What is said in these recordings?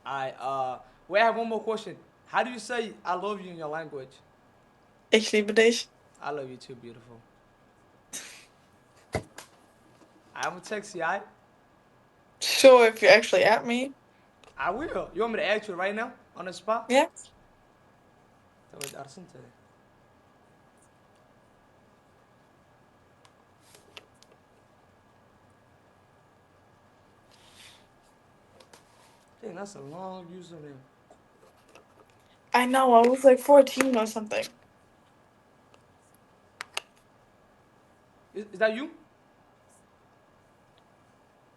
Wait, I have one more question. How do you say I love you in your language? Ich liebe dich. I love you too, beautiful. I'm gonna text you, I. Sure, if you're actually at me. I will. You want me to ask you right now on the spot? Yeah. Tabii edersin tabii. Dang, that's a long username. I know, I was like 14 or something. Is that you?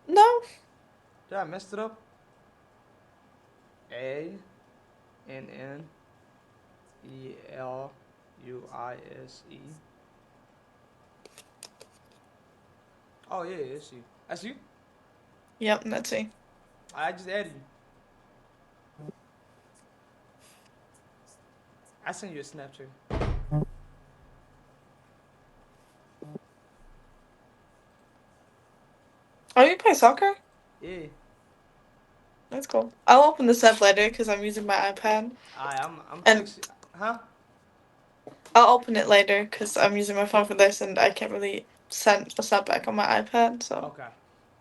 No. Did I messed it up? ANNELUISE. Oh yeah, it's you. That's you. Yep, that's it. I just added you. I sent you a Snapchat. Oh, you play soccer? Yeah. That's cool. I'll open this up later because I'm using my iPad. I'm And texting. Huh? I'll open it later because I'm using my phone for this and I can't really send a sub back on my iPad, so. Okay.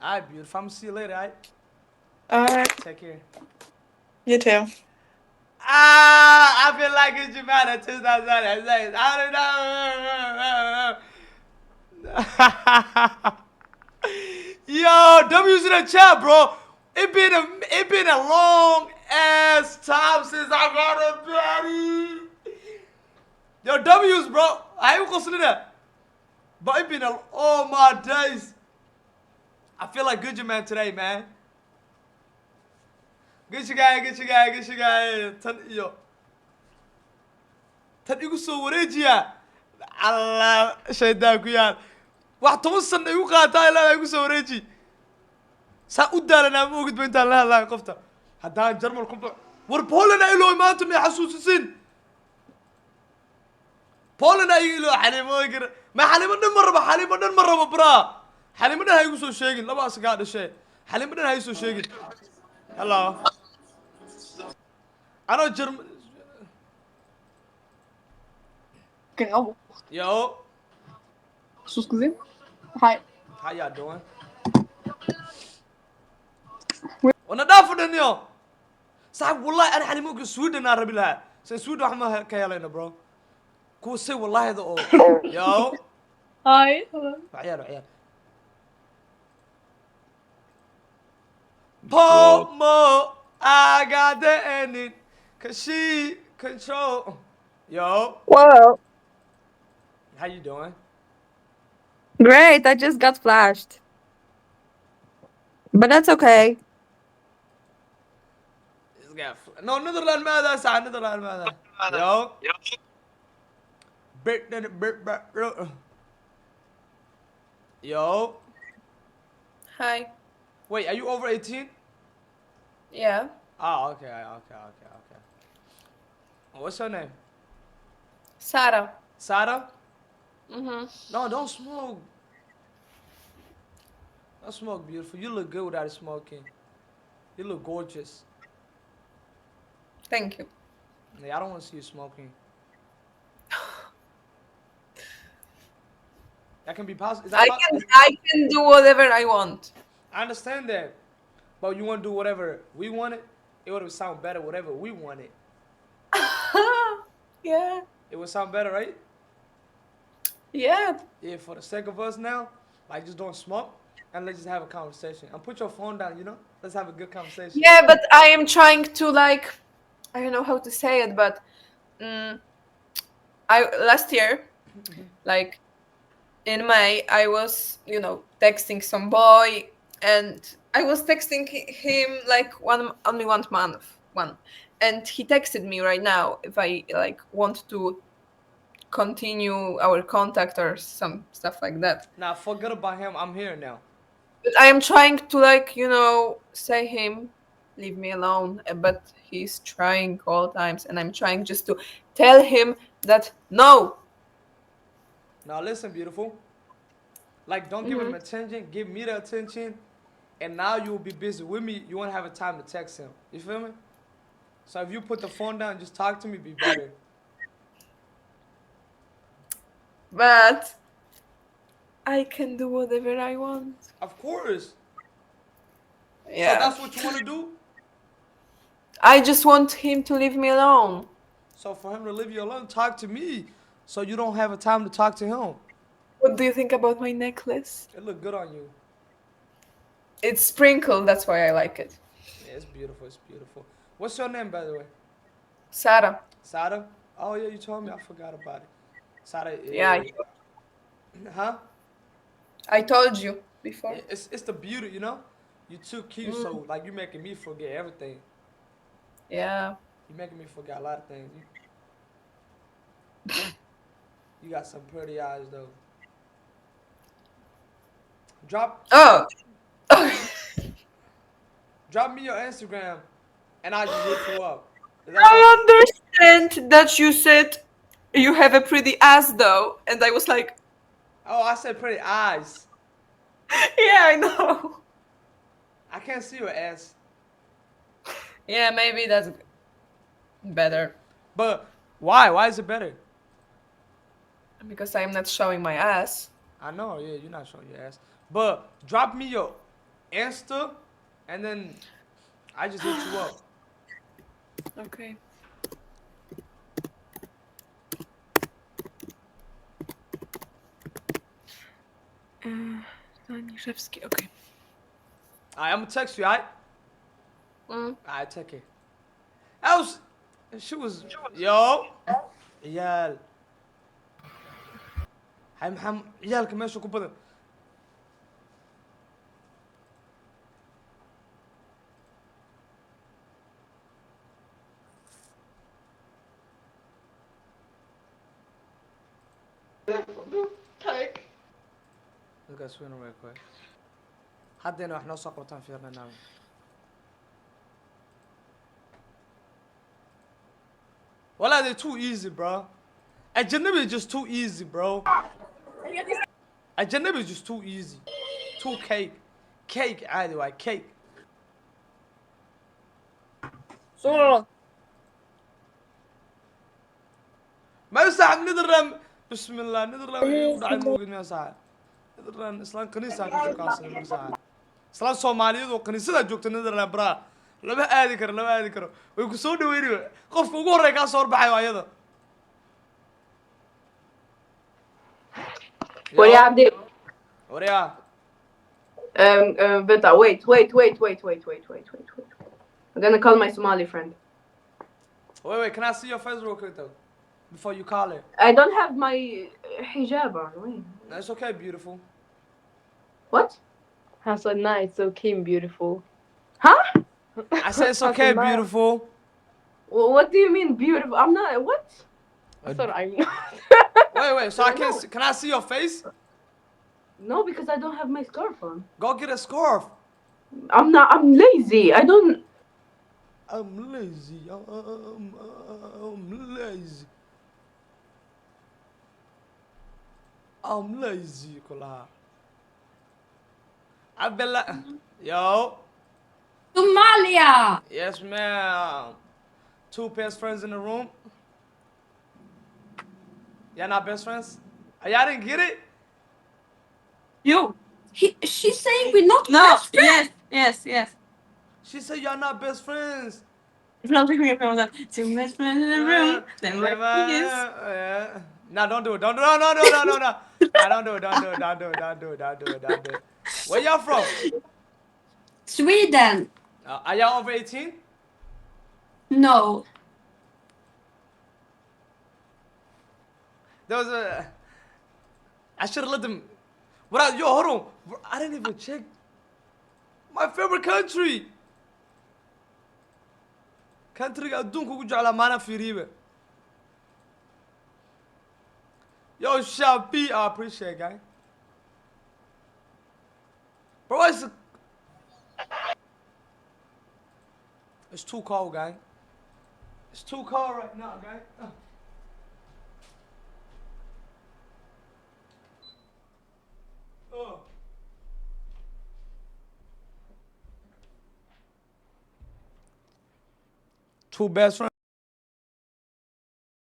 Alright, beautiful. I'm gonna see you later. Alright. Alright. Take care. You too. I feel like it's humanity. I don't know. Yo, W's in the chat, bro. It been a long ass time since I got a daddy. Yo, W's, bro. I ain't consider that. But it been all my days. I feel like good man today, man. Good guy. Tan iyo. Tan igu soo wareejiya. Allah, shaydaan ku yaal. Wax 10 sano igu qaataa ilaa igu soo wareeji. Saa u daalanaa ma ogid ba intaan la hadlayo qofta. Haddaan Jarmal ku war Poland ay ilooy maanta may xasuusisin. Poland ay ilooy xalimo gar. Ma xalimo dhan ma rabo bra. Xalimo dhan ha igu soo sheegin laba asaga dhashay. Xalimo dhan ha igu soo sheegin. Hello. Ano Jarmal. Genau. Yo. Hast du es gesehen? Hi. How y'all doing? ونضافة دنيو صاحب والله أنا حلموك السويدن أنا ربي لها السويدن وحما كيالينا برو كوسي والله هذا أو يو Hi. عيال Pomo I got the ending cause she control yo Whoa. how you doing Great. I just got flashed. But that's okay. this guy no Netherlands ماذا ساعة Netherlands ماذا yo yo Hi. wait are you over 18 Yeah. oh okay what's your name Sarah. Sarah Mm-hmm. no don't smoke don't smoke beautiful you look good without smoking you look gorgeous Thank you. yeah, I don't want to see you smoking that can be possible I can do whatever I want. I understand that but you want to do whatever we want it would sound better whatever we want Yeah. it would sound better right Yeah. yeah for the sake of us now like just don't smoke and let's just have a conversation and put your phone down let's have a good conversation Yeah, but I am trying to like I don't know how to say it, but I last year, like in May, I was, texting some boy and I was texting him like only 1 month, and he texted me right now if I like want to continue our contact or some stuff like that. now forget about him I'm here now But I am trying to like, say him leave me alone, but he's trying all times and I'm trying just to tell him that no. now listen beautiful like don't give him attention give me the attention and now you'll be busy with me, you won't have a time to text him. You feel me? So if you put the phone down and just talk to me, be better. But I can do whatever I want. Of course. Yeah. So that's what you want to do? I just want him to leave me alone. So for him to leave you alone, talk to me. So you don't have a time to talk to him. What do you think about my necklace? It look good on you. It's sprinkled, that's why I like it. Yeah, it's beautiful. It's beautiful. What's your name, by the way? Sarah. Sada? Oh yeah, you told me. I forgot about it. Sada. Yeah. Huh? I told you before. Yeah, it's the beauty, you know. You too cute, so like you making me forget everything. Yeah. You making me forget a lot of things. You got some pretty eyes though. Drop Oh. drop me your Instagram, and I just hit you up. Is that I understand that you said you have a pretty ass though, and I was like, Oh, I said pretty eyes. yeah, I know. I can't see your ass. Yeah, maybe that's better. But why? Why is it better? Because I'm not showing my ass. I know, yeah, you're not showing your ass. But drop me your Insta, and then I just hit you up. Okay. Staniszewski, okay. I'm gonna text you, alright? Alright, take care. She was, yo. عيال هاي عيالك ماشوا كبدا. Look at swing real quick. حدينا احنا سقطان في البرنامج. Well, they're too easy, bro. Ajanabi is just too easy, bro. Ajanabi is just too easy. Too cake. Cake, either cake. So. ما يساعد ندرم بسم الله ندرم ودعي موجود ما يساعد ندرم إسلام كنيسة كشوف كاسر ما يساعد إسلام Soomaaliyeed oo kaniisada joogta ندرم برا lama aadi karo way ku soo dhaweynayaan qofka ugu horeeya ka soo horbaxay ayada. What do you do? Oreya. Vita, wait. I'm gonna call my Somali friend. Wait, can I see your face real quick though? Before you call her. I don't have my hijab on. Wait. That's okay, beautiful. What? I said, nice, so keen, beautiful. Huh? I said it's okay, beautiful. Well, what do you mean beautiful? I'm not. What? I said, I'm not. Wait, so can I see your face? No, because I don't have my scarf on. Go get a scarf. I'm not. I'm lazy. I don't. I'm lazy. I'm lazy. I'm lazy, كلها. Abella. Yo. Somalia. Yes, ma'am. Two best friends in the room. Y'all not best friends? Y'all didn't get it? She's saying we're not best friends. Yes. She said y'all not best friends. Two best friends in the room. Then what Yeah. No, don't do it. Don't do it. No. Nah, don't do it. Where y'all from? Sweden. Are y'all over 18? No. There was I should have let them. Yo, hold on. I didn't even check. My favorite country. Countryga adduunka ugu jeclaa maana fiiriiba. Yo, Shabi, I appreciate it, guy. Bro, it's too cold, guy. It's too cold right now, guy. two best friends.